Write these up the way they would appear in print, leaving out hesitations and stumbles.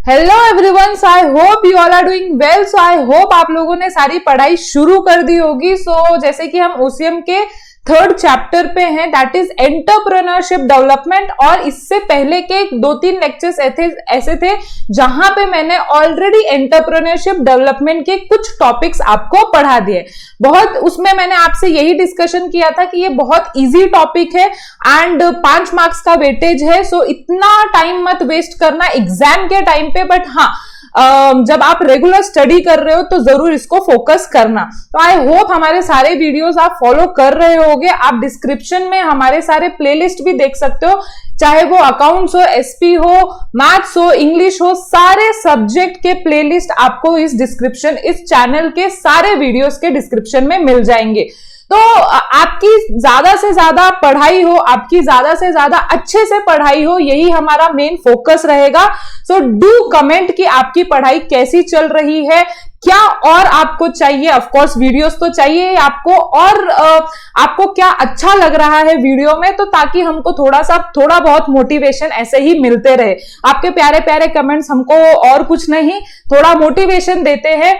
Hello everyone, so I hope you all are doing well. So I hope आप लोगों ने सारी पढ़ाई शुरू कर दी होगी। सो जैसे कि हम ओसीएम के थर्ड चैप्टर पे हैं, दैट इज एंटरप्रेन्योरशिप डेवलपमेंट। और इससे पहले के 2-3 लेक्चर्स ऐसे थे जहां पे मैंने ऑलरेडी एंटरप्रेन्योरशिप डेवलपमेंट के कुछ टॉपिक्स आपको पढ़ा दिए। बहुत उसमें मैंने आपसे यही डिस्कशन किया था कि ये बहुत इजी टॉपिक है एंड 5 मार्क्स का वेटेज है। सो इतना टाइम मत वेस्ट करना एग्जाम के टाइम पे, बट हाँ जब आप रेगुलर स्टडी कर रहे हो तो जरूर इसको फोकस करना। तो आई होप हमारे सारे वीडियोस आप फॉलो कर रहे होगे। आप डिस्क्रिप्शन में हमारे सारे प्लेलिस्ट भी देख सकते हो, चाहे वो अकाउंट्स हो, एसपी हो, मैथ्स हो, इंग्लिश हो, सारे सब्जेक्ट के प्लेलिस्ट आपको इस चैनल के सारे वीडियोस के डिस्क्रिप्शन में मिल जाएंगे। तो आपकी ज्यादा से ज्यादा पढ़ाई हो, आपकी ज्यादा से ज्यादा अच्छे से पढ़ाई हो, यही हमारा मेन फोकस रहेगा। सो डू कमेंट कि आपकी पढ़ाई कैसी चल रही है, क्या और आपको चाहिए। ऑफ कोर्स वीडियोस तो चाहिए आपको, और आपको क्या अच्छा लग रहा है वीडियो में, तो ताकि हमको थोड़ा बहुत मोटिवेशन ऐसे ही मिलते रहे। आपके प्यारे प्यारे कमेंट्स हमको और कुछ नहीं, थोड़ा मोटिवेशन देते हैं।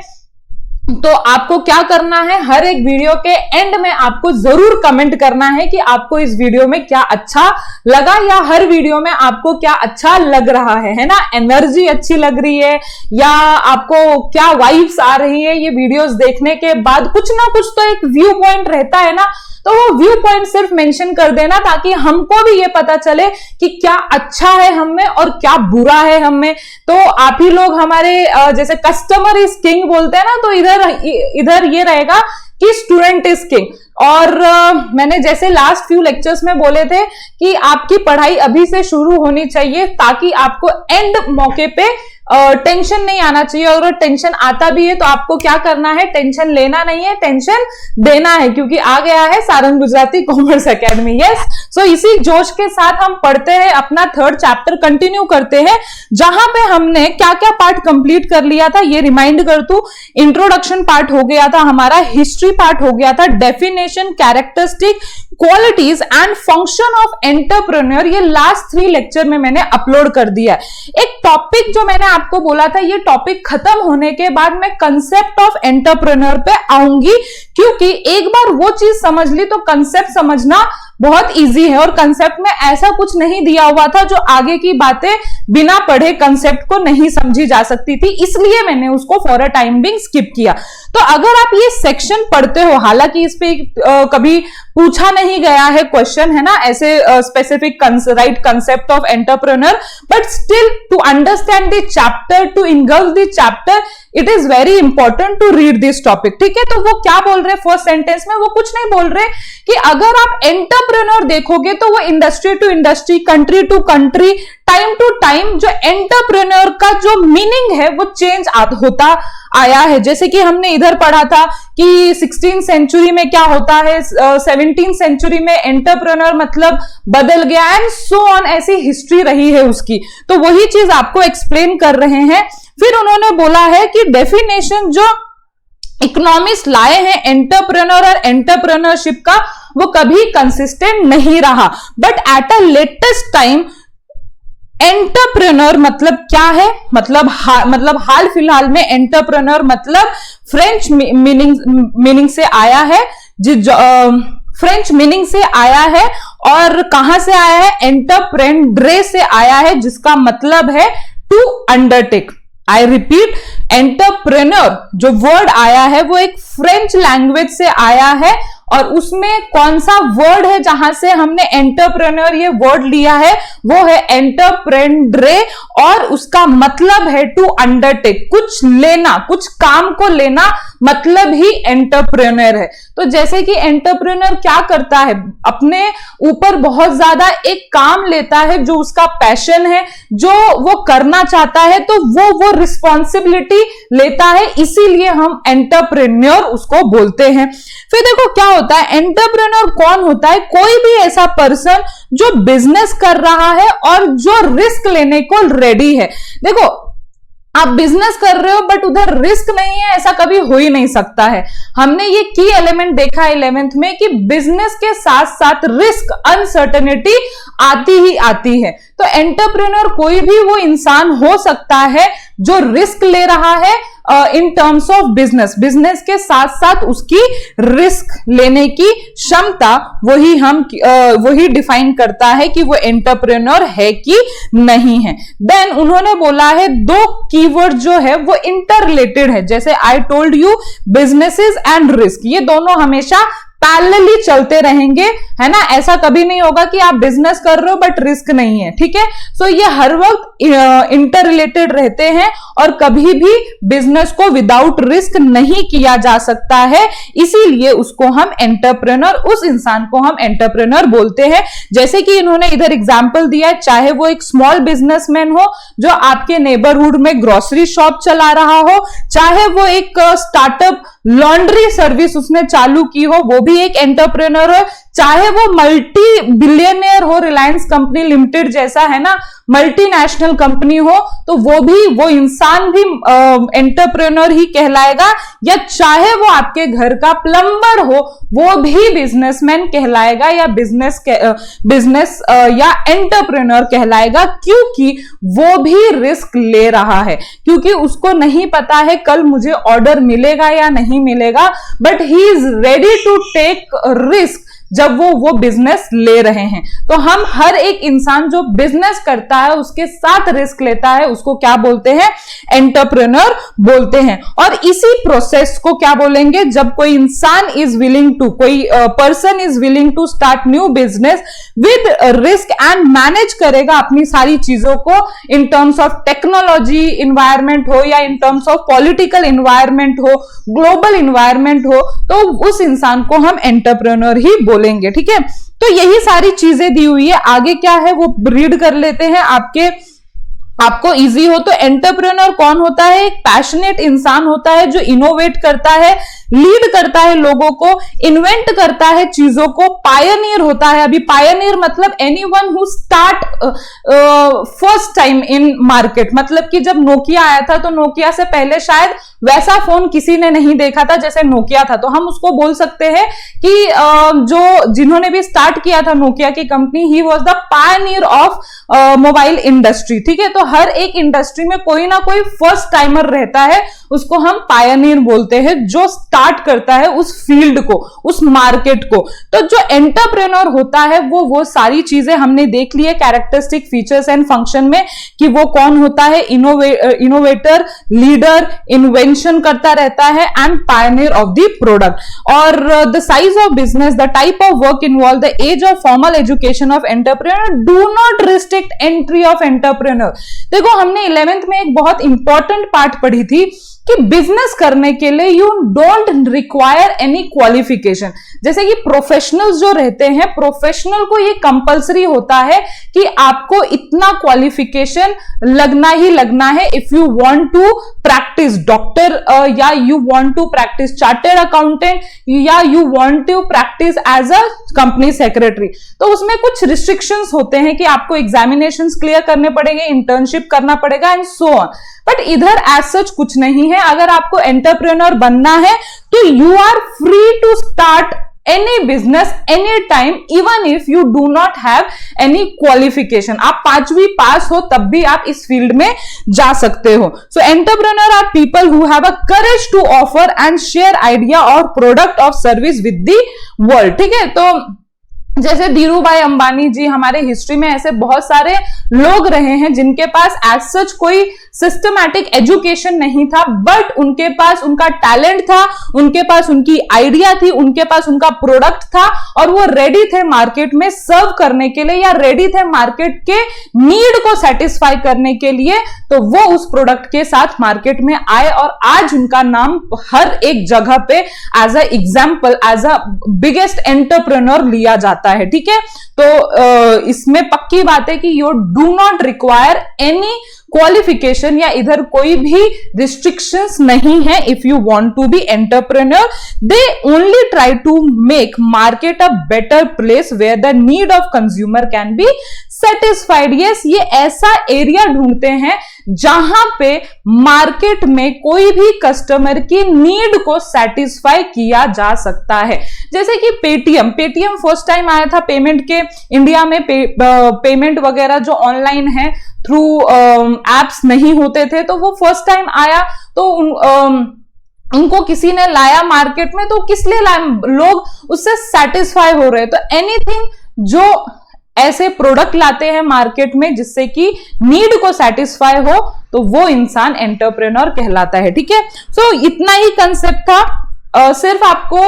तो आपको क्या करना है, हर एक वीडियो के एंड में आपको जरूर कमेंट करना है कि आपको इस वीडियो में क्या अच्छा लगा, या हर वीडियो में आपको क्या अच्छा लग रहा है ना। एनर्जी अच्छी लग रही है या आपको क्या वाइब्स आ रही है ये वीडियोस देखने के बाद। कुछ ना कुछ तो एक व्यू पॉइंट रहता है ना, तो वो व्यू पॉइंट सिर्फ मेंशन कर देना ताकि हमको भी ये पता चले कि क्या अच्छा है हम में और क्या बुरा है हम में। तो आप ही लोग हमारे जैसे कस्टमर इज किंग बोलते हैं ना, तो इधर ये रहेगा कि स्टूडेंट इज किंग। और मैंने जैसे लास्ट फ्यू लेक्चर्स में बोले थे कि आपकी पढ़ाई अभी से शुरू होनी चाहिए ताकि आपको एंड मौके पे टेंशन नहीं आना चाहिए। और टेंशन आता भी है तो आपको क्या करना है, टेंशन लेना नहीं है, टेंशन देना है, क्योंकि आ गया है Sarang Gujarati commerce academy. Yes, so इसी जोश के साथ हम पढ़ते हैं, अपना थर्ड चैप्टर कंटिन्यू करते हैं, जहां पे हमने क्या क्या पार्ट कंप्लीट कर लिया था ये रिमाइंड कर दूं। इंट्रोडक्शन पार्ट हो गया था हमारा, हिस्ट्री पार्ट हो गया था, definition, characteristic, qualities and function of entrepreneur, ये लास्ट 3 लेक्चर में मैंने अपलोड कर दिया। एक टॉपिक जो मैंने आपको बोला था, ये टॉपिक खत्म होने के बाद मैं कंसेप्ट ऑफ एंटरप्रेन्योर पे आऊंगी, क्योंकि एक बार वो चीज समझ ली तो कंसेप्ट समझना बहुत इजी है। और कंसेप्ट में ऐसा कुछ नहीं दिया हुआ था जो आगे की बातें बिना पढ़े कंसेप्ट को नहीं समझी जा सकती थी, इसलिए मैंने उसको for a time being skip किया। तो अगर आप ये सेक्शन पढ़ते हो, हालांकि इस पे कभी पूछा नहीं गया है क्वेश्चन, है ना, ऐसे specific right concept of entrepreneur, but still to understand the chapter, to engulf the chapter, it is very important to read this topic. ठीक है, तो वो क्या बोल रहे फर्स्ट सेंटेंस में, वो कुछ नहीं बोल रहे कि अगर आप एंटरप्रेन्योर देखोगे तो वो industry to industry, country to country, time to time जो एंटरप्रेन्योर का जो मीनिंग है वो चेंज होता आया है। जैसे कि हमने इधर पढ़ा था कि 16th सेंचुरी में क्या होता है, 17th सेंचुरी में एंटरप्रेन्योर मतलब बदल गया, एंड सो ऑन, ऐसी हिस्ट्री रही है उसकी। तो वही चीज आपको एक्सप्लेन कर रहे हैं। फिर उन्होंने बोला है कि डेफिनेशन जो इकोनॉमिस्ट लाए हैं एंटरप्रेन्योर और एंटरप्रेन्योरशिप का, वो कभी कंसिस्टेंट नहीं रहा, but at a latest time entrepreneur मतलब क्या है, मतलब हाल फिलहाल में एंटरप्रेन्योर मतलब फ्रेंच मीनिंग से आया है, फ्रेंच मीनिंग से आया है। और कहां से आया है, एंटरप्रेन्ड्रे से आया है, जिसका मतलब है to undertake. I repeat, entrepreneur जो वर्ड आया है वो एक फ्रेंच लैंग्वेज से आया है, और उसमें कौन सा वर्ड है जहां से हमने एंटरप्रेन्योर ये वर्ड लिया है, वो है एंटरप्रेन्ड्रे, और उसका मतलब है टू अंडरटेक, कुछ लेना, कुछ काम को लेना, मतलब ही एंटरप्रेन्योर है। तो जैसे कि एंटरप्रेन्योर क्या करता है, अपने ऊपर बहुत ज्यादा एक काम लेता है जो उसका पैशन है, जो वो करना चाहता है, तो वो रिस्पॉन्सिबिलिटी लेता है, इसीलिए हम एंटरप्रेन्योर उसको बोलते हैं। फिर देखो क्या होता है, एंटरप्रेन्योर कौन होता है, कोई भी ऐसा पर्सन जो बिजनेस कर रहा है और जो रिस्क लेने को रेडी है। देखो आप बिजनेस कर रहे हो बट उधर रिस्क नहीं है, ऐसा कभी हो ही नहीं सकता है। हमने ये की एलिमेंट देखा 11th में कि बिजनेस के साथ साथ रिस्क, अनसर्टेनिटी आती ही आती है। तो एंटरप्रेन्योर कोई भी वो इंसान हो सकता है जो रिस्क ले रहा है इन टर्म्स ऑफ बिजनेस, बिजनेस के साथ साथ उसकी रिस्क लेने की क्षमता, वही डिफाइन करता है कि वो एंटरप्रेन्योर है कि नहीं है। देन उन्होंने बोला है 2 कीवर्ड जो है वो इंटर रिलेटेड है, जैसे I told you businesses and risk, ये दोनों हमेशा पैरेलली चलते रहेंगे, है ना। ऐसा कभी नहीं होगा कि आप बिजनेस कर रहे हो बट रिस्क नहीं है, ठीक है। सो ये हर वक्त इंटर रिलेटेड रहते हैं और कभी भी बिजनेस को विदाउट रिस्क नहीं किया जा सकता है, इसीलिए उसको हम एंटरप्रेन्योर, उस इंसान को हम एंटरप्रेन्योर बोलते हैं। जैसे कि इन्होंने इधर एग्जांपल दिया है, चाहे वो एक स्मॉल बिजनेसमैन हो जो आपके नेबरहुड में ग्रोसरी शॉप चला रहा हो, चाहे वो एक स्टार्टअप लॉन्ड्री सर्विस उसने चालू की हो, वो भी एक एंटरप्रेन्योर हो, चाहे वो मल्टी बिलियनियर हो, रिलायंस कंपनी लिमिटेड जैसा, है ना, मल्टीनेशनल कंपनी हो, तो वो इंसान भी एंटरप्रेन्योर ही कहलाएगा। या चाहे वो आपके घर का प्लम्बर हो, वो भी बिजनेसमैन कहलाएगा या बिजनेस या एंटरप्रेन्योर कहलाएगा, क्योंकि वो भी रिस्क ले रहा है, क्योंकि उसको नहीं पता है कल मुझे ऑर्डर मिलेगा या नहीं मिलेगा, but he is ready to take risk जब वो बिजनेस ले रहे हैं। तो हम हर एक इंसान जो बिजनेस करता है उसके साथ रिस्क लेता है, उसको क्या बोलते हैं? एंटरप्रेन्योर बोलते हैं। और इसी प्रोसेस को क्या बोलेंगे? जब कोई इंसान इज विलिंग टू, कोई person is willing to start new business with risk and manage करेगा अपनी सारी चीजों को in terms of technology environment हो या in terms of political environment हो, ग्लोबल इन्वायरमेंट हो, तो उस इंसान को हम एंटरप्रेन्योर ही बोलेंगे, ठीक है। तो यही सारी चीजें दी हुई है। आगे क्या है वो रीड कर लेते हैं आपको इजी हो। तो एंटरप्रेन्योर कौन होता है? एक पैशनेट इंसान होता है जो इनोवेट करता है, लीड करता है लोगों को, इन्वेंट करता है चीजों को, पायनियर होता है। अभी पायनियर मतलब anyone who start first time in market, मतलब कि जब नोकिया आया था तो नोकिया से पहले शायद वैसा फोन किसी ने नहीं देखा था जैसे नोकिया था, तो हम उसको बोल सकते हैं कि जिन्होंने भी स्टार्ट किया था नोकिया की company, he was the Pioneer of mobile industry, ठीक है। तो हर एक इंडस्ट्री में कोई ना कोई फर्स्ट टाइमर रहता है, उसको हम पायनियर बोलते हैं, जो स्टार्ट करता है उस फील्ड को, उस मार्केट को। तो जो एंटरप्रेन्योर होता है वो सारी चीजें हमने देख ली है कैरेक्टरिस्टिक फीचर्स एंड फंक्शन में, कि वो कौन होता है? इनोवेटर, लीडर, इन्वेंशन करता रहता है and pioneer of the product. और the size of business, the type of work involve, the age of formal education of entrepreneur do not restrict entry of entrepreneur. देखो हमने 11th में एक बहुत important part पढ़ी थी कि बिजनेस करने के लिए you don't require any qualification. जैसे कि प्रोफेशनल्स जो रहते हैं, प्रोफेशनल को ये कंपलसरी होता है कि आपको इतना क्वालिफिकेशन लगना ही लगना है if you want to practice doctor, या you want to practice chartered accountant, या you want to practice as a company secretary. तो उसमें कुछ रिस्ट्रिक्शंस होते हैं कि आपको एग्जामिनेशंस क्लियर करने पड़ेंगे, इंटर्नशिप करना पड़ेगा एंड सो ऑन। बट इधर एज सच कुछ नहीं है। अगर आपको एंटरप्रेन्योर बनना है तो you are free to start any business anytime even if you do not have any qualification। आप 5वीं पास हो तब भी आप इस फील्ड में जा सकते हो। So entrepreneur are people who have a courage to offer and share idea or product or service with the world, ठीक है। तो जैसे धीरूभाई अंबानी जी, हमारे हिस्ट्री में ऐसे बहुत सारे लोग रहे हैं जिनके पास एज सच कोई सिस्टमैटिक एजुकेशन नहीं था, बट उनके पास उनका टैलेंट था, उनके पास उनकी आइडिया थी, उनके पास उनका प्रोडक्ट था, और वो रेडी थे मार्केट में सर्व करने के लिए, या रेडी थे मार्केट के नीड को सेटिस्फाई करने के लिए। तो वो उस प्रोडक्ट के साथ मार्केट में आए और आज उनका नाम हर एक जगह पे as a example, as a biggest entrepreneur लिया जाता है, ठीक है। तो इसमें पक्की बात है कि you do not require any qualification, या इधर कोई भी रिस्ट्रिक्शंस नहीं है if you want to be entrepreneur. They only try to make market a better place where the need of consumer can be satisfied. Yes, ये ऐसा area ढूंढते हैं जहां पे मार्केट में कोई भी कस्टमर की नीड को सेटिस्फाई किया जा सकता है। जैसे कि पेटीएम फर्स्ट टाइम आया था पेमेंट के इंडिया में, पेमेंट वगैरह जो ऑनलाइन है थ्रू एप्स नहीं होते थे, तो वो फर्स्ट टाइम आया, तो उनको किसी ने लाया मार्केट में, तो किस लिए लाया? लोग उससे सेटिस्फाई हो रहे। तो एनीथिंग जो ऐसे प्रोडक्ट लाते हैं मार्केट में जिससे कि नीड को सेटिस्फाई हो, तो वो इंसान एंटरप्रेन्योर कहलाता है। ठीक है, सो इतना ही कंसेप्ट था। सिर्फ आपको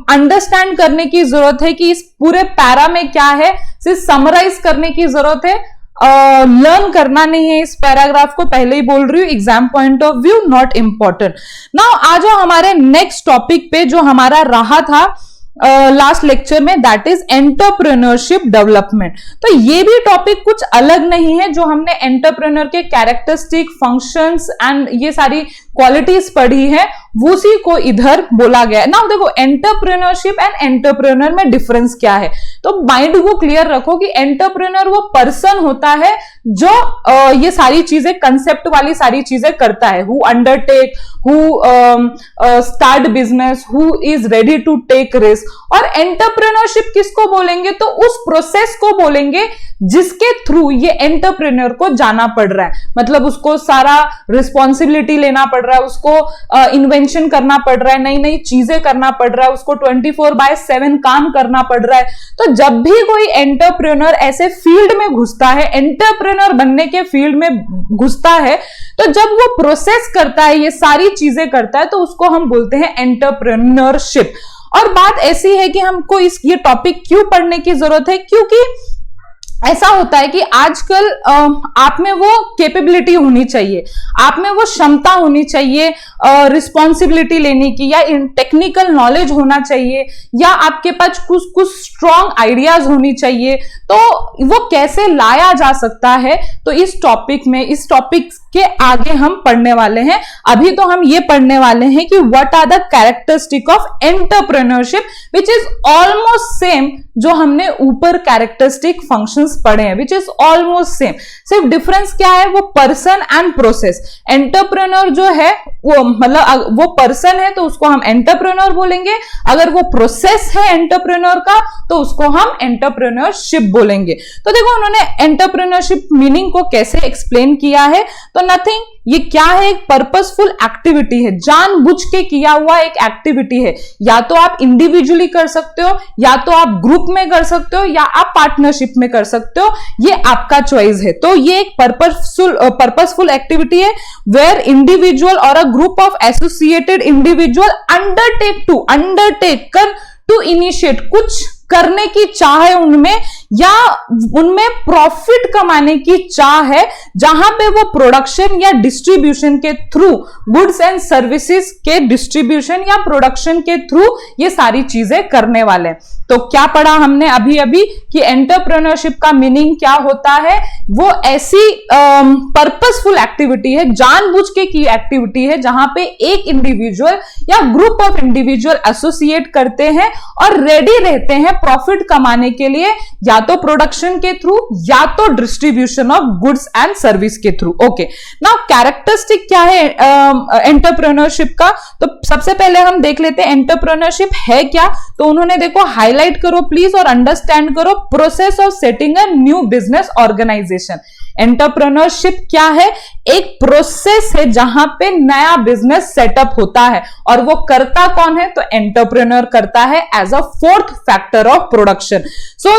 अंडरस्टैंड करने की जरूरत है कि इस पूरे पैरा में क्या है, सिर्फ समराइज करने की जरूरत है, लर्न करना नहीं है इस पैराग्राफ को, पहले ही बोल रही हूं, exam point of view not important. Now आ जाओ हमारे नेक्स्ट टॉपिक पे जो हमारा रहा था लास्ट लेक्चर में, दैट इज एंटरप्रेन्योरशिप डेवलपमेंट। तो ये भी टॉपिक कुछ अलग नहीं है, जो हमने एंटरप्रेन्योर के कैरेक्टरिस्टिक, फंक्शंस एंड ये सारी क्वालिटीज पढ़ी है, उसी को इधर बोला गया है। नाउ देखो, एंटरप्रेन्योरशिप एंड एंटरप्रेन्योर में डिफरेंस क्या है, तो माइंड को क्लियर रखो कि एंटरप्रेन्योर वो पर्सन होता है जो ये सारी चीजें, कंसेप्ट वाली सारी चीजें करता है, who undertake, who start business, who is ready to take risk. और एंटरप्रेन्योरशिप किसको बोलेंगे, तो उस प्रोसेस को बोलेंगे जिसके थ्रू ये एंटरप्रेन्योर को जाना पड़ रहा है, मतलब उसको सारा रिस्पॉन्सिबिलिटी लेना पड़ रहा है, उसको इन्वेंशन करना पड़ रहा है, नई नई चीजें करना पड़ रहा है, उसको 24/7 काम करना पड़ रहा है। तो जब भी कोई एंटरप्रेन्योर ऐसे फील्ड में घुसता है, एंटरप्रेन्योर बनने के फील्ड में घुसता है, तो जब वो प्रोसेस करता है, ये सारी चीजें करता है, तो उसको हम बोलते हैं एंटरप्रेन्योरशिप। और बात ऐसी है कि हमको ये टॉपिक क्यों पढ़ने की जरूरत है, क्योंकि ऐसा होता है कि आजकल आप में वो कैपेबिलिटी होनी चाहिए, आप में वो क्षमता होनी चाहिए रिस्पॉन्सिबिलिटी लेने की, या टेक्निकल नॉलेज होना चाहिए, या आपके पास कुछ स्ट्रॉन्ग आइडियाज होनी चाहिए। तो वो कैसे लाया जा सकता है, तो इस टॉपिक के आगे हम पढ़ने वाले हैं। अभी तो हम ये पढ़ने वाले हैं कि what are the characteristic of entrepreneurship, which is almost same जो हमने ऊपर कैरेक्टरिस्टिक फंक्शंस पढ़े हैं, विच इज ऑलमोस्ट सेम। सिर्फ डिफरेंस क्या है, वो पर्सन एंड प्रोसेस। एंटरप्रेन्योर जो है वो मतलब वो पर्सन है तो उसको हम एंटरप्रेन्योर बोलेंगे, अगर वो प्रोसेस है एंटरप्रेन्योर का तो उसको हम एंटरप्रेन्योरशिप बोलेंगे। तो देखो उन्होंने एंटरप्रेन्योरशिप मीनिंग को कैसे एक्सप्लेन किया है, तो नथिंग, ये क्या है, एक पर्पसफुल एक्टिविटी है, जानबूझ के किया हुआ एक एक्टिविटी है। या तो आप इंडिविजुअली कर सकते हो, या तो आप ग्रुप में कर सकते हो, या आप पार्टनरशिप में कर सकते हो, ये आपका चॉइस है। तो ये एक पर्पसफुल एक्टिविटी है वेयर इंडिविजुअल और a group of associated individual undertake to initiate, कुछ करने की चाह है उनमें, या उनमें प्रॉफिट कमाने की चाह है, जहां पे वो प्रोडक्शन या डिस्ट्रीब्यूशन के थ्रू, गुड्स एंड सर्विसेज के डिस्ट्रीब्यूशन या प्रोडक्शन के थ्रू ये सारी चीजें करने वाले। तो क्या पढ़ा हमने अभी अभी कि एंटरप्रेन्योरशिप का मीनिंग क्या होता है, वो ऐसी पर्पसफुल एक्टिविटी है, जानबूझ के की एक्टिविटी है, जहां पे एक इंडिविजुअल या ग्रुप ऑफ इंडिविजुअल एसोसिएट करते हैं और रेडी रहते हैं प्रॉफिट कमाने के लिए, या तो प्रोडक्शन के थ्रू या तो distribution of goods and service के थ्रू। ओके, नाउ कैरेक्टरिस्टिक क्या है एंटरप्रेन्योरशिप का, तो सबसे पहले हम देख लेते हैं एंटरप्रेन्योरशिप है क्या। तो उन्होंने देखो, हाईलाइट करो प्लीज और अंडरस्टैंड करो, process of setting a new business organisation. Entrepreneurship क्या है, एक प्रोसेस है जहां पे नया बिजनेस सेटअप होता है, और वो करता कौन है, तो एंटरप्रेन्योर करता है as a fourth factor of production. So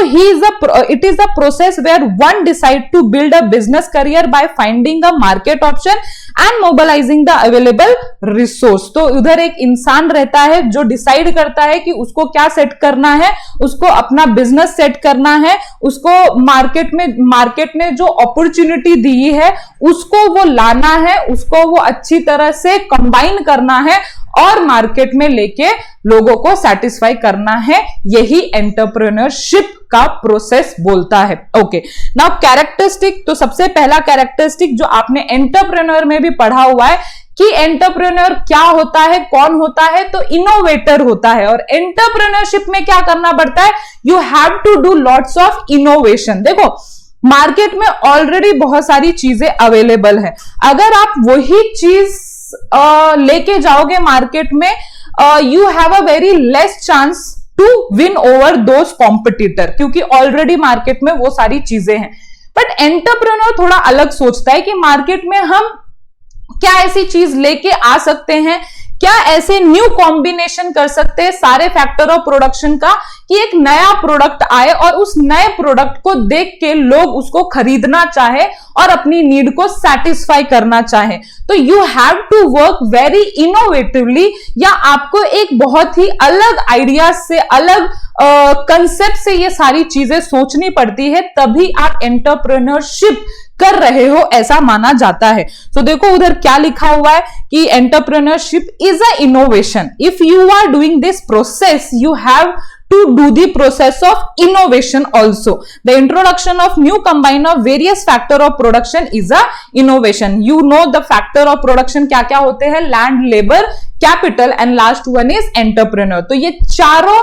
it is a process where one decide to build a business career by finding a market option and mobilising the available resource. तो उधर एक इंसान रहता है जो डिसाइड करता है कि उसको क्या सेट करना है, उसको अपना बिजनेस सेट करना है, उसको मार्केट ने जो अपॉर्चुनिटी दी है उसको वो लाना है, उसको वो अच्छी तरह से कंबाइन करना है और मार्केट में लेके लोगों को सेटिस्फाई करना है। यही एंटरप्रेन्योरशिप का प्रोसेस बोलता है। ओके, नाउ कैरेक्टरिस्टिक, तो सबसे पहला कैरेक्टरिस्टिक जो आपने एंटरप्रेन्योर में भी पढ़ा हुआ है, कि एंटरप्रेन्योर क्या होता है, कौन होता है, तो इनोवेटर होता है। और एंटरप्रेन्योरशिप में क्या करना पड़ता है, you have to do lots of innovation. देखो मार्केट में ऑलरेडी बहुत सारी चीजें अवेलेबल है, अगर आप वही चीज लेके जाओगे मार्केट में, you have a very less chance to win over those competitor, क्योंकि ऑलरेडी मार्केट में वो सारी चीजें हैं। बट एंटरप्रेन्योर थोड़ा अलग सोचता है कि मार्केट में हम क्या ऐसी चीज लेके आ सकते हैं, क्या ऐसे न्यू कॉम्बिनेशन कर सकते हैं सारे फैक्टर ऑफ प्रोडक्शन का कि एक नया प्रोडक्ट आए और उस नए प्रोडक्ट को देख के लोग उसको खरीदना चाहे और अपनी नीड को सेटिस्फाई करना चाहे। तो you have to work very innovatively, या आपको एक बहुत ही अलग आइडिया से, अलग कंसेप्ट से ये सारी चीजें सोचनी पड़ती है, तभी आप एंटरप्रेन्योरशिप कर रहे हो ऐसा माना जाता है। तो देखो उधर क्या लिखा हुआ है कि entrepreneurship is a innovation. If you are doing this process, you have to do the process of innovation also. The introduction of new combine of various factor of production is a innovation. You know the factor of production क्या क्या होते हैं, land, labor, capital and last one is entrepreneur. तो ये चारों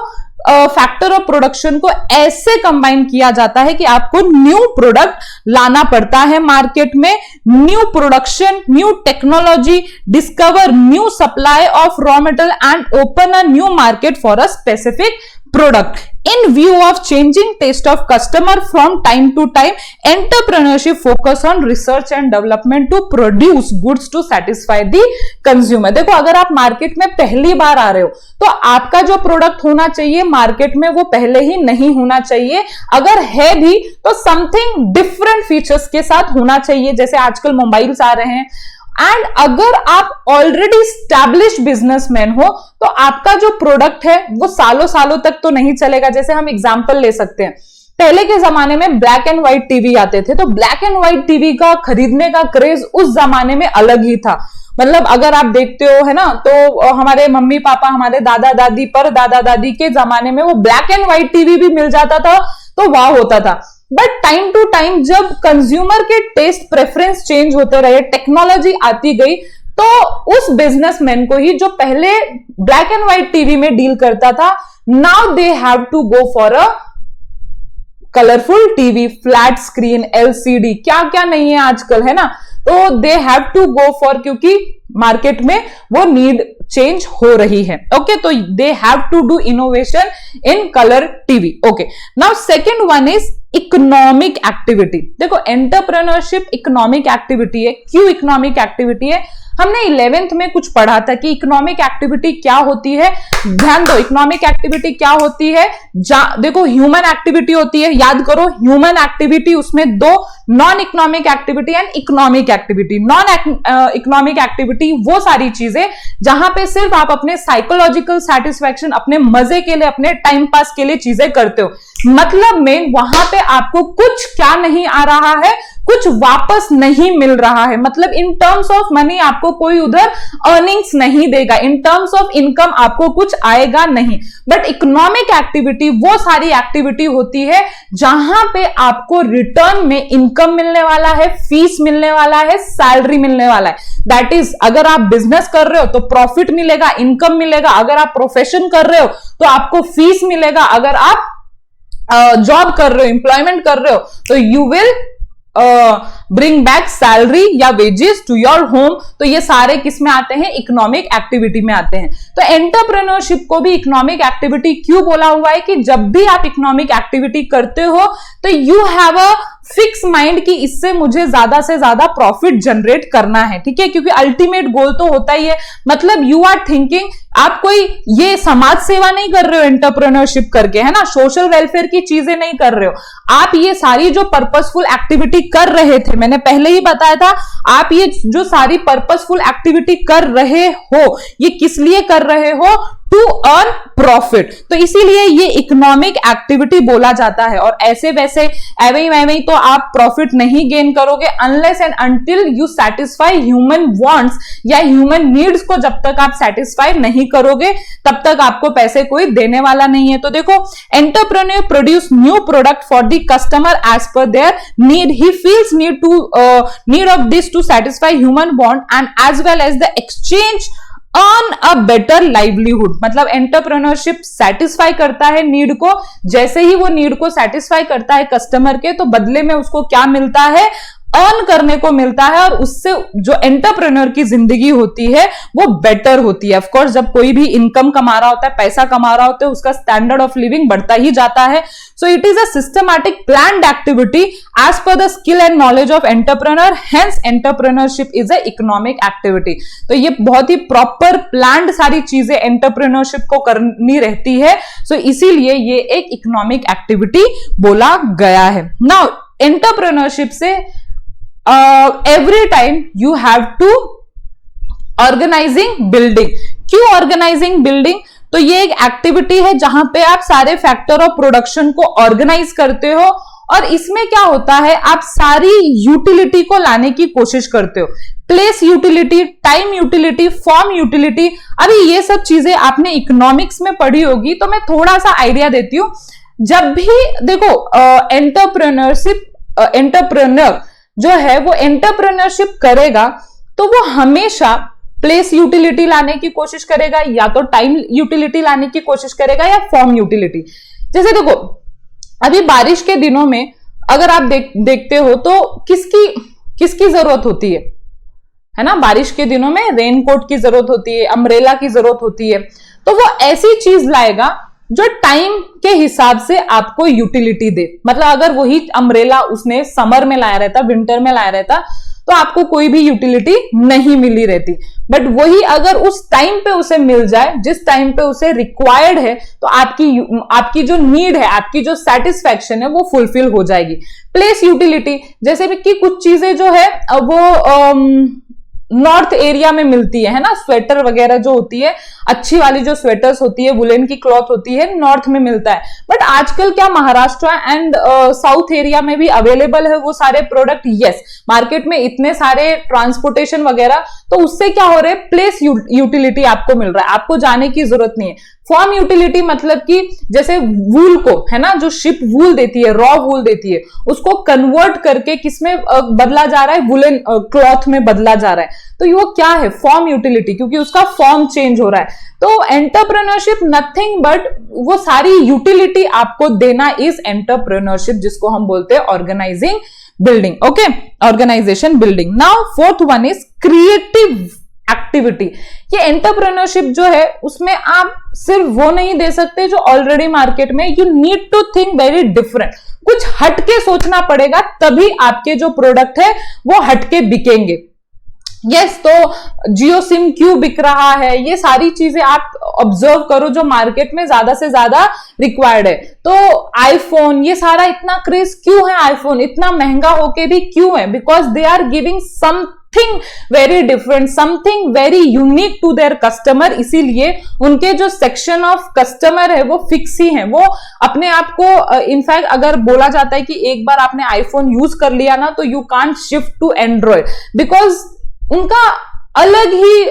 factor of production को ऐसे combine किया जाता है कि आपको न्यू प्रोडक्ट लाना पड़ता है मार्केट में, new production, new technology, discover new supply of raw material and open a new market for a specific product. In view of changing taste of customer from time to time, entrepreneurship focus on research and development to produce goods to satisfy the consumer. देखो अगर आप market में पहली बार आ रहे हो तो आपका जो प्रोडक्ट होना चाहिए मार्केट में वो पहले ही नहीं होना चाहिए, अगर है भी तो समथिंग डिफरेंट फीचर्स के साथ होना चाहिए, जैसे आजकल मोबाइल्स आ रहे हैं। एंड अगर आप ऑलरेडी स्टैब्लिश बिजनेसमैन हो तो आपका जो प्रोडक्ट है वो सालों सालों तक तो नहीं चलेगा। जैसे हम एग्जांपल ले सकते हैं, पहले के जमाने में ब्लैक एंड व्हाइट टीवी आते थे, तो ब्लैक एंड व्हाइट टीवी का खरीदने का क्रेज उस जमाने में अलग ही था। मतलब अगर आप देखते हो है ना, तो हमारे मम्मी पापा, हमारे दादा दादी, पर दादा दादी के जमाने में वो ब्लैक एंड व्हाइट टीवी भी मिल जाता था तो वाह होता था। बट टाइम टू टाइम जब कंज्यूमर के टेस्ट प्रेफरेंस चेंज होते रहे, टेक्नोलॉजी आती गई, तो उस बिजनेसमैन को ही जो पहले ब्लैक एंड व्हाइट टीवी में डील करता था, now they have to go for a colourful TV, flat screen, LCD, क्या क्या नहीं है आजकल, है ना। तो they have to go for, क्योंकि मार्केट में वो नीड चेंज हो रही है। ओके, तो they have to do innovation in colour TV. Okay, now second one is economic activity. देखो एंटरप्रेन्योरशिप इकोनॉमिक एक्टिविटी है। क्यों इकोनॉमिक एक्टिविटी है? हमने 11th में कुछ पढ़ा था कि इकोनॉमिक एक्टिविटी क्या होती है। ध्यान दो, इकोनॉमिक एक्टिविटी क्या होती है। देखो ह्यूमन एक्टिविटी होती है, याद करो ह्यूमन एक्टिविटी, उसमें दो, non economic activity and economic activity. Non economic activity वो सारी चीजें जहां पे सिर्फ आप अपने साइकोलॉजिकल सेटिस्फैक्शन, अपने मजे के लिए, अपने टाइम पास के लिए चीजें करते हो। मतलब में वहां पे आपको कुछ क्या नहीं आ रहा है, कुछ वापस नहीं मिल रहा है। मतलब इन टर्म्स ऑफ मनी आपको कोई उधर अर्निंग्स नहीं देगा, इन टर्म्स ऑफ इनकम आपको कुछ आएगा नहीं। बट इकोनॉमिक एक्टिविटी वो सारी एक्टिविटी होती है जहां पे आपको रिटर्न में इनकम मिलने वाला है, फीस मिलने वाला है, सैलरी मिलने वाला है। दैट इज, अगर आप बिजनेस कर रहे हो तो प्रॉफिट मिलेगा, इनकम मिलेगा। अगर आप प्रोफेशन कर रहे हो तो आपको फीस मिलेगा। अगर आप जॉब कर रहे हो, एम्प्लॉयमेंट कर रहे हो, तो you will bring back salary या वेजेस टू योर होम। तो ये सारे किस में आते हैं? इकोनॉमिक एक्टिविटी में आते हैं। तो एंटरप्रेन्योरशिप को भी इकोनॉमिक एक्टिविटी क्यों बोला हुआ है कि जब भी आप इकोनॉमिक एक्टिविटी करते हो तो you have a fix mind कि इससे मुझे ज्यादा से ज्यादा प्रॉफिट जनरेट करना है, ठीक है, क्योंकि अल्टीमेट गोल तो होता ही है। मतलब यू आर थिंकिंग, आप कोई ये समाज सेवा नहीं कर रहे हो एंटरप्रेन्योरशिप करके, है ना, सोशल वेलफेयर की चीजें नहीं कर रहे हो आप। ये सारी जो पर्पसफुल एक्टिविटी कर रहे थे, मैंने पहले ही बताया था, आप ये जो सारी पर्पसफुल एक्टिविटी कर रहे हो, ये किस लिए कर रहे हो? To earn profit. तो इसीलिए ये इकोनॉमिक एक्टिविटी बोला जाता है। और ऐसे वैसे एवं तो आप प्रॉफिट नहीं गेन करोगे unless and until you satisfy human wants या ह्यूमन नीड्स को जब तक आप सेटिस्फाई नहीं नहीं करोगे तब तक आपको पैसे कोई देने वाला नहीं है। तो देखो, entrepreneur produce new product for the customer as per their need, he feels need of this to satisfy human bond and as well as the exchange earn a better livelihood. मतलब एंटरप्रेन्योरशिप सेटिस्फाई करता है need को, जैसे ही वो need को satisfy करता है customer के, तो बदले में उसको क्या मिलता है, अर्न करने को मिलता है, और उससे जो एंटरप्रेन्योर की जिंदगी होती है वो बेटर होती है। ऑफ कोर्स जब कोई भी इनकम कमा रहा होता है, पैसा कमा रहा होता है, उसका स्टैंडर्ड ऑफ लिविंग बढ़ता ही जाता है। So it is a systematic planned activity as per the skill and knowledge of entrepreneur, hence entrepreneurship is a economic activity. तो ये बहुत ही प्रॉपर प्लान्ड सारी चीजें एंटरप्रेन्योरशिप को करनी रहती है, सो इसीलिए ये एक इकोनॉमिक एक्टिविटी बोला गया है। नाउ एंटरप्रेन्योरशिप से every time you have to organizing building। क्यों organizing building? तो ये एक एक्टिविटी है जहां पे आप सारे फैक्टर ऑफ प्रोडक्शन को ऑर्गेनाइज करते हो, और इसमें क्या होता है, आप सारी यूटिलिटी को लाने की कोशिश करते हो। Place utility, time utility, form utility. अभी ये सब चीजें आपने इकोनॉमिक्स में पढ़ी होगी, तो मैं थोड़ा सा आइडिया देती हूं। जब भी देखो एंटरप्रेन्योर जो है वो एंटरप्रेन्योरशिप करेगा, तो वो हमेशा प्लेस यूटिलिटी लाने की कोशिश करेगा, या तो टाइम यूटिलिटी लाने की कोशिश करेगा, या फॉर्म यूटिलिटी। जैसे देखो, अभी बारिश के दिनों में अगर आप देखते हो तो किसकी जरूरत होती है ना? बारिश के दिनों में रेनकोट की जरूरत होती है, अम्ब्रेला की जरूरत होती है। तो वो ऐसी चीज लाएगा जो टाइम के हिसाब से आपको यूटिलिटी दे। मतलब अगर वही अम्ब्रेला उसने समर में लाया रहता, विंटर में लाया रहता, तो आपको कोई भी यूटिलिटी नहीं मिली रहती। बट वही अगर उस टाइम पे उसे मिल जाए, जिस टाइम पे उसे रिक्वायर्ड है, तो आपकी जो नीड है, आपकी जो सेटिस्फैक्शन है, वो फुलफिल हो जाएगी। प्लेस यूटिलिटी, जैसे कि कुछ चीजें जो है वो नॉर्थ एरिया में मिलती है ना, स्वेटर वगैरह जो होती है, अच्छी वाली जो स्वेटर्स होती है, वुलन की क्लॉथ होती है, नॉर्थ में मिलता है। बट आजकल क्या महाराष्ट्र एंड साउथ एरिया में भी अवेलेबल है वो सारे प्रोडक्ट। यस, मार्केट में इतने सारे ट्रांसपोर्टेशन वगैरह, तो उससे क्या हो रहा है, प्लेस यूटिलिटी आपको मिल रहा है, आपको जाने की जरूरत नहीं है। फॉर्म यूटिलिटी मतलब कि जैसे वूल को है ना, जो शिप वूल देती है, रॉ वूल देती है, उसको कन्वर्ट करके किसमें बदला जा रहा है, वुलन क्लॉथ में बदला जा रहा है। तो वो क्या है, फॉर्म यूटिलिटी, क्योंकि उसका फॉर्म चेंज हो रहा है। तो एंटरप्रेन्योरशिप नथिंग बट वो सारी यूटिलिटी आपको देना इज एंटरप्रेन्योरशिप, जिसको हम बोलते हैं organising building. Okay, organisation building. Now fourth one is creative activity. ये एंटरप्रेन्योरशिप जो है उसमें आप सिर्फ वो नहीं दे सकते जो ऑलरेडी मार्केट में, you need to think very different. कुछ हटके सोचना पड़ेगा, तभी आपके जो प्रोडक्ट है वो हटके बिकेंगे। यस, तो जियो सिम क्यों बिक रहा है, ये सारी चीजें आप ऑब्जर्व करो जो मार्केट में ज्यादा से ज्यादा रिक्वायर्ड है। तो आईफोन, ये सारा इतना क्रेज क्यों है, आईफोन इतना महंगा होके भी क्यों है, because they are giving something very different, something very unique to their customer. इसीलिए उनके जो सेक्शन ऑफ कस्टमर है वो फिक्स ही है। वो अपने आप को, इनफैक्ट अगर बोला जाता है कि एक बार आपने आईफोन यूज कर लिया ना, तो you can't shift to Android, because उनका अलग ही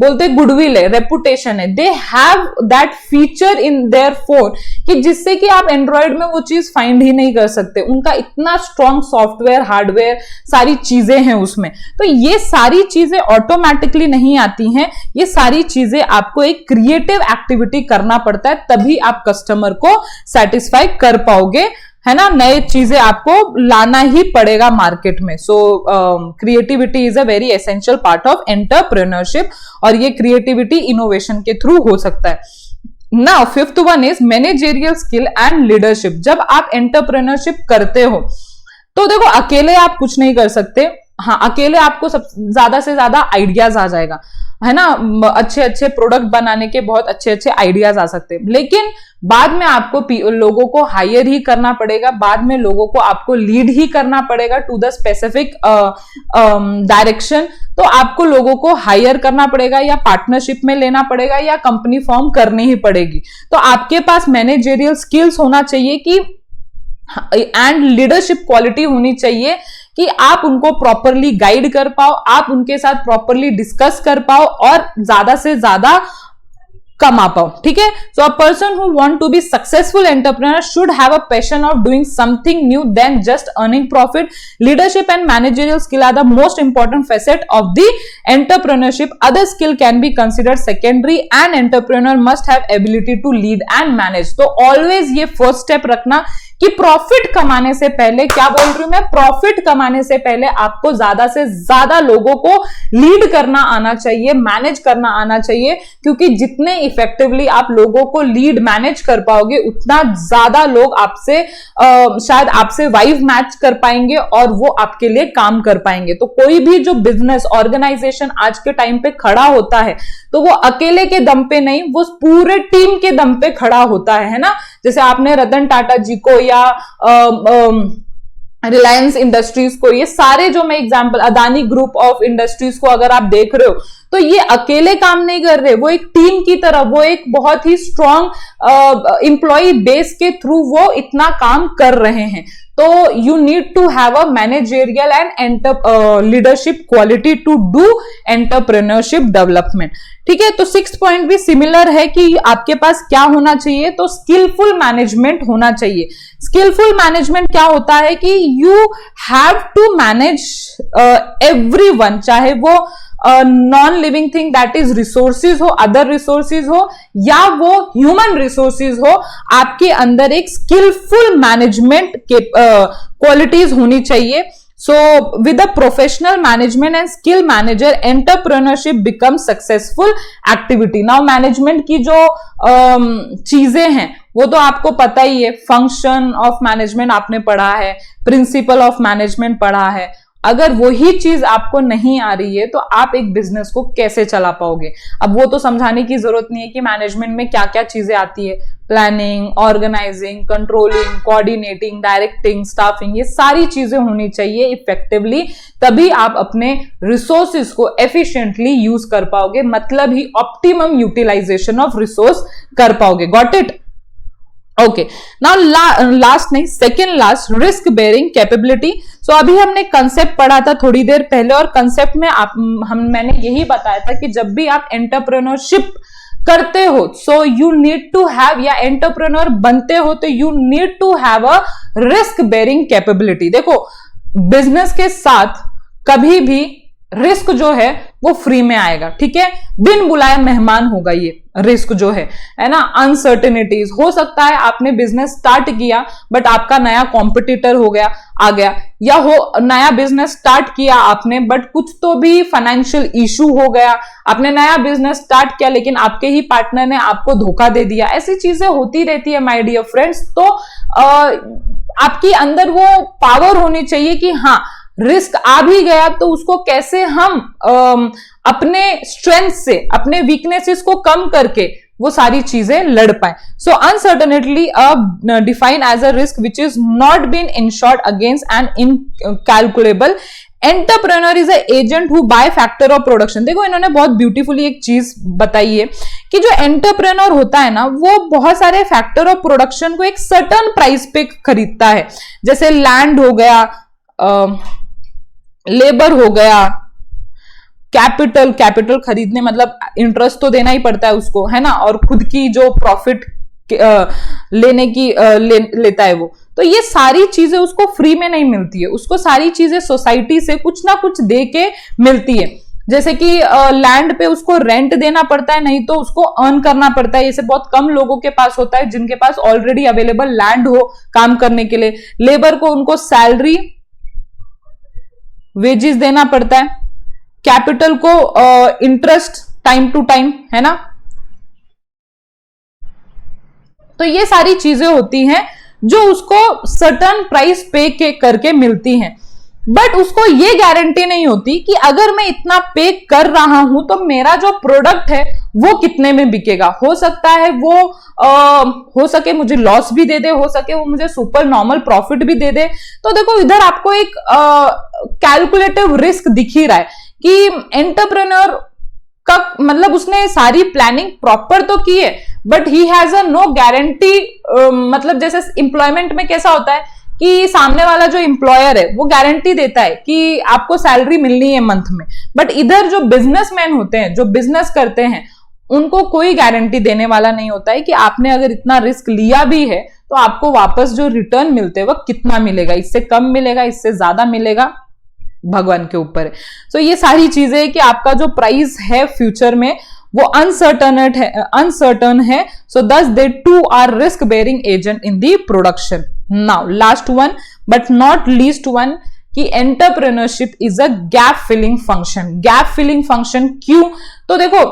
बोलते गुडविल है, रेपुटेशन है। They have that feature in their phone कि जिससे कि आप एंड्रॉइड में वो चीज फाइंड ही नहीं कर सकते। उनका इतना स्ट्रॉन्ग सॉफ्टवेयर, हार्डवेयर, सारी चीजें हैं उसमें। तो ये सारी चीजें ऑटोमेटिकली नहीं आती हैं, ये सारी चीजें आपको एक क्रिएटिव एक्टिविटी करना पड़ता है, तभी आप कस्टमर को सेटिस्फाई कर पाओगे, है ना। नए चीजें आपको लाना ही पड़ेगा मार्केट में। सो creativity is a very essential part of entrepreneurship, और ये क्रिएटिविटी इनोवेशन के थ्रू हो सकता है। Now fifth one is managerial skill and leadership. जब आप एंटरप्रेन्योरशिप करते हो तो देखो, अकेले आप कुछ नहीं कर सकते। हाँ, अकेले आपको सब ज्यादा से ज्यादा आइडियाज आ जाएगा, है ना, अच्छे अच्छे प्रोडक्ट बनाने के बहुत अच्छे अच्छे आइडियाज आ सकते हैं। लेकिन बाद में आपको लोगों को हायर ही करना पड़ेगा, बाद में लोगों को आपको लीड ही करना पड़ेगा टू द स्पेसिफिक डायरेक्शन। तो आपको लोगों को हायर करना पड़ेगा, या पार्टनरशिप में लेना पड़ेगा, या कंपनी फॉर्म करनी ही पड़ेगी। तो आपके पास मैनेजेरियल स्किल्स होना चाहिए कि एंड लीडरशिप क्वालिटी होनी चाहिए कि आप उनको प्रॉपरली गाइड कर पाओ, आप उनके साथ प्रॉपरली डिस्कस कर पाओ, और ज्यादा से ज्यादा कमा पाओ, ठीक है। So a person who want to be successful entrepreneur should have a passion of doing something new then just earning profit. Leadership and managerial skill are the most important facet of the entrepreneurship. Other skill can be considered secondary and entrepreneur must have ability to lead and manage. तो always ये first step रखना कि profit कमाने से पहले, क्या बोल रही हूं मैं, प्रॉफिट कमाने से पहले आपको ज्यादा से ज्यादा लोगों को लीड करना आना चाहिए, मैनेज करना आना चाहिए, क्योंकि जितने इफेक्टिवली आप लोगों को लीड मैनेज कर पाओगे उतना ज्यादा लोग आपसे शायद आपसे वाइव मैच कर पाएंगे और वो आपके लिए काम कर पाएंगे। तो कोई भी जो बिजनेस ऑर्गेनाइजेशन आज के टाइम पे खड़ा होता है तो वो अकेले के दम पे नहीं, वो पूरे टीम के दम पे खड़ा होता है ना। जैसे आपने रतन टाटा जी को या रिलायंस इंडस्ट्रीज को, ये सारे जो मैं example, Adani group of industries को अगर आप देख रहे हो तो ये अकेले काम नहीं कर रहे, वो एक टीम की तरह, वो एक बहुत ही स्ट्रॉन्ग एम्प्लॉय बेस के थ्रू वो इतना काम कर रहे हैं। तो you need to have a managerial and leadership quality to do entrepreneurship development, ठीक है। तो 6th पॉइंट भी सिमिलर है कि आपके पास क्या होना चाहिए, तो स्किलफुल मैनेजमेंट होना चाहिए। स्किलफुल मैनेजमेंट क्या होता है कि you have to manage everyone, चाहे वो non living thing that is resources हो, अदर रिसोर्सेज हो या वो ह्यूमन रिसोर्सेज हो, आपके अंदर एक स्किलफुल मैनेजमेंट के क्वालिटीज होनी चाहिए। So with a professional management and skill manager, entrepreneurship becomes successful activity. Now management की जो चीजें हैं वो तो आपको पता ही है, फंक्शन ऑफ मैनेजमेंट आपने पढ़ा है, प्रिंसिपल ऑफ मैनेजमेंट पढ़ा है। अगर वही चीज आपको नहीं आ रही है तो आप एक बिजनेस को कैसे चला पाओगे। अब वो तो समझाने की जरूरत नहीं है कि मैनेजमेंट में क्या क्या चीजें आती है, planning, organising, controlling, coordinating, directing, staffing, ये सारी चीजें होनी चाहिए इफेक्टिवली, तभी आप अपने रिसोर्सेज को एफिशिएंटली यूज कर पाओगे, मतलब ही ऑप्टिमम यूटिलाइजेशन ऑफ रिसोर्स कर पाओगे। Got it? Okay, now last नहीं, second last, risk bearing capability. So अभी हमने कंसेप्ट पढ़ा था थोड़ी देर पहले, और कंसेप्ट में मैंने यही बताया था कि जब भी आप एंटरप्रेन्योरशिप करते हो so you need to have, या एंटरप्रेन्योर बनते हो तो you need to have a risk bearing capability. देखो, बिजनेस के साथ कभी भी रिस्क जो है वो फ्री में आएगा, ठीक है, बिन बुलाए मेहमान होगा ये रिस्क जो है ना। अनसर्टेनिटीज हो सकता है, आपने बिजनेस स्टार्ट किया बट आपका नया कॉम्पिटिटर हो गया, आ गया, या हो नया बिजनेस स्टार्ट किया आपने बट कुछ तो भी फाइनेंशियल इशू हो गया, आपने नया बिजनेस स्टार्ट किया लेकिन आपके ही पार्टनर ने आपको धोखा दे दिया। ऐसी चीजें होती रहती है माय डियर फ्रेंड्स। तो आपकी अंदर वो पावर होनी चाहिए कि हाँ, रिस्क आ भी गया तो उसको कैसे हम अपने स्ट्रेंथ से, अपने वीकनेसेस को कम करके वो सारी चीजें लड़ पाए। So uncertainty define as a risk which is not been insured against and incalculable. Entrepreneur is a agent who buy factor of production. देखो, इन्होंने बहुत ब्यूटीफुली एक चीज बताई है कि जो एंटरप्रेन्योर होता है ना, वो बहुत सारे फैक्टर ऑफ प्रोडक्शन को एक सर्टन प्राइस पे खरीदता है। जैसे लैंड हो गया, लेबर हो गया, कैपिटल खरीदने मतलब इंटरेस्ट तो देना ही पड़ता है उसको, है ना, और खुद की जो प्रॉफिट लेने की लेता है वो। तो ये सारी चीजें उसको फ्री में नहीं मिलती है, उसको सारी चीजें सोसाइटी से कुछ ना कुछ दे के मिलती है। जैसे कि लैंड पे उसको रेंट देना पड़ता है, नहीं तो उसको अर्न करना पड़ता है। ऐसे बहुत कम लोगों के पास होता है जिनके पास ऑलरेडी अवेलेबल लैंड हो काम करने के लिए। लेबर को उनको सैलरी, वेजेस देना पड़ता है, कैपिटल को इंटरेस्ट टाइम टू टाइम, है ना। तो ये सारी चीजें होती हैं जो उसको सर्टन प्राइस पे के करके मिलती हैं, बट उसको ये गारंटी नहीं होती कि अगर मैं इतना पे कर रहा हूं तो मेरा जो प्रोडक्ट है वो कितने में बिकेगा। हो सकता है वो हो सके मुझे लॉस भी दे दे, हो सके वो मुझे सुपर नॉर्मल प्रॉफिट भी दे दे। तो देखो, इधर आपको एक कैलकुलेटिव रिस्क दिख ही रहा है कि एंटरप्रेन्योर का मतलब उसने सारी प्लानिंग प्रॉपर तो की है but he has a no guarantee. मतलब जैसे एम्प्लॉयमेंट में कैसा होता है कि सामने वाला जो एम्प्लॉयर है वो गारंटी देता है कि आपको सैलरी मिलनी है मंथ में, बट इधर जो बिजनेसमैन होते हैं, जो बिजनेस करते हैं, उनको कोई गारंटी देने वाला नहीं होता है कि आपने अगर इतना रिस्क लिया भी है तो आपको वापस जो रिटर्न मिलते हैं वो कितना मिलेगा, इससे कम मिलेगा, इससे ज्यादा मिलेगा, भगवान के ऊपर है। तो ये सारी चीजें है कि आपका जो प्राइस है फ्यूचर में वो अनसर्टन है। So thus they too are risk bearing agent in the production. Now last one but not least one कि entrepreneurship is a gap filling function. Gap filling function क्यों? तो देखो,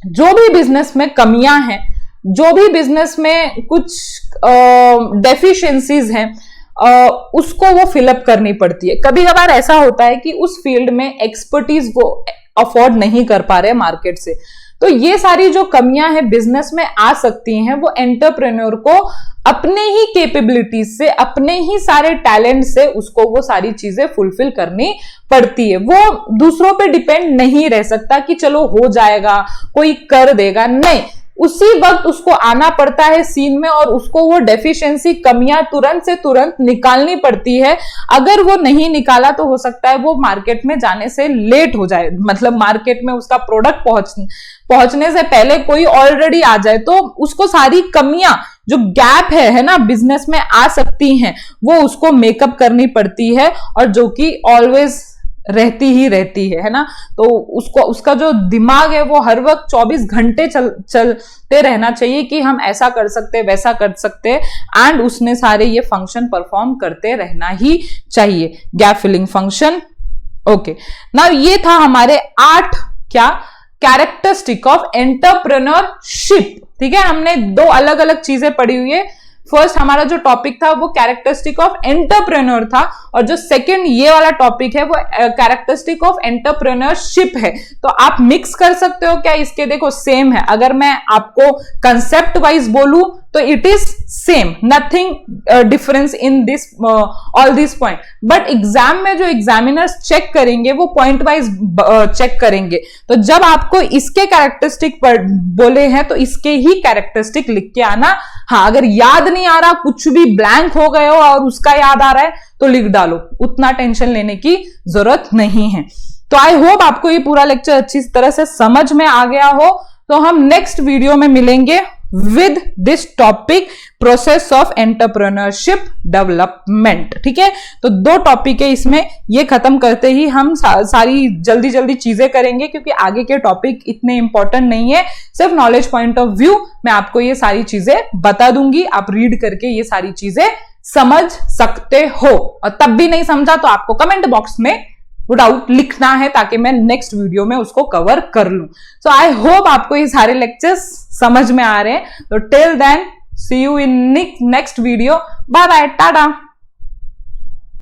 जो भी बिजनेस में कमियां हैं, जो भी बिजनेस में कुछ डेफिशिएंसीज हैं, उसको वो फिलअप करनी पड़ती है। कभी कभार ऐसा होता है कि उस फील्ड में एक्सपर्टीज वो अफोर्ड नहीं कर पा रहे मार्केट से, तो ये सारी जो कमियां हैं बिजनेस में आ सकती हैं, वो एंटरप्रेन्योर को अपने ही कैपेबिलिटीज से, अपने ही सारे टैलेंट से उसको वो सारी चीजें फुलफिल करनी पड़ती है। वो दूसरों पे डिपेंड नहीं रह सकता कि चलो हो जाएगा, कोई कर देगा, नहीं, उसी वक्त उसको आना पड़ता है सीन में और उसको वो डेफिशिएंसी, कमियां तुरंत से तुरंत निकालनी पड़ती है। अगर वो नहीं निकाला तो हो सकता है वो मार्केट में जाने से लेट हो जाए, मतलब मार्केट में उसका प्रोडक्ट पहुंचने से पहले कोई ऑलरेडी आ जाए, तो उसको सारी कमियां जो गैप है ना बिजनेस में आ सकती हैं, वो उसको मेकअप करनी पड़ती है, और जो कि ऑलवेज रहती ही रहती है ना। तो उसको, उसका जो दिमाग है वो हर वक्त 24 घंटे चलते रहना चाहिए कि हम ऐसा कर सकते, वैसा कर सकते, एंड उसने सारे ये फंक्शन परफॉर्म करते रहना ही चाहिए। Gap filling function. Okay, now ये था हमारे 8 क्या कैरेक्टरिस्टिक ऑफ एंटरप्रेन्योरशिप। ठीक है, हमने 2 अलग अलग चीजें पढ़ी हुई है। फर्स्ट हमारा जो टॉपिक था वो कैरेक्टरिस्टिक ऑफ एंटरप्रेन्योर था, और जो सेकंड ये वाला टॉपिक है वो कैरेक्टरिस्टिक ऑफ एंटरप्रेन्योरशिप है। तो आप मिक्स कर सकते हो क्या इसके? देखो सेम है, अगर मैं आपको कंसेप्ट वाइज बोलूं तो it is same, nothing difference in this all this point, but exam में जो एग्जामिनर्स चेक करेंगे वो पॉइंट वाइज चेक करेंगे। तो जब आपको इसके कैरेक्टरिस्टिक बोले हैं तो इसके ही कैरेक्टरिस्टिक लिख के आना। हाँ, अगर याद नहीं आ रहा, कुछ भी ब्लैंक हो गए हो और उसका याद आ रहा है तो लिख डालो, उतना टेंशन लेने की जरूरत नहीं है। तो आई होप आपको ये पूरा लेक्चर अच्छी तरह से समझ में आ गया हो। तो हम नेक्स्ट वीडियो में मिलेंगे with this topic, process of entrepreneurship development. ठीक है, तो 2 टॉपिक है इसमें, ये खत्म करते ही हम सारी जल्दी जल्दी चीजें करेंगे, क्योंकि आगे के टॉपिक इतने इंपॉर्टेंट नहीं है। सिर्फ नॉलेज पॉइंट ऑफ व्यू मैं आपको ये सारी चीजें बता दूंगी, आप रीड करके ये सारी चीजें समझ सकते हो। और तब भी नहीं समझा तो आपको कमेंट बॉक्स में डाउट लिखना है, ताकि मैं नेक्स्ट वीडियो में उसको कवर कर लूं। सो आई होप आपको ये सारे लेक्चर्स समझ में आ रहे हैं। तो till then see you in next video. Bye bye, Tata.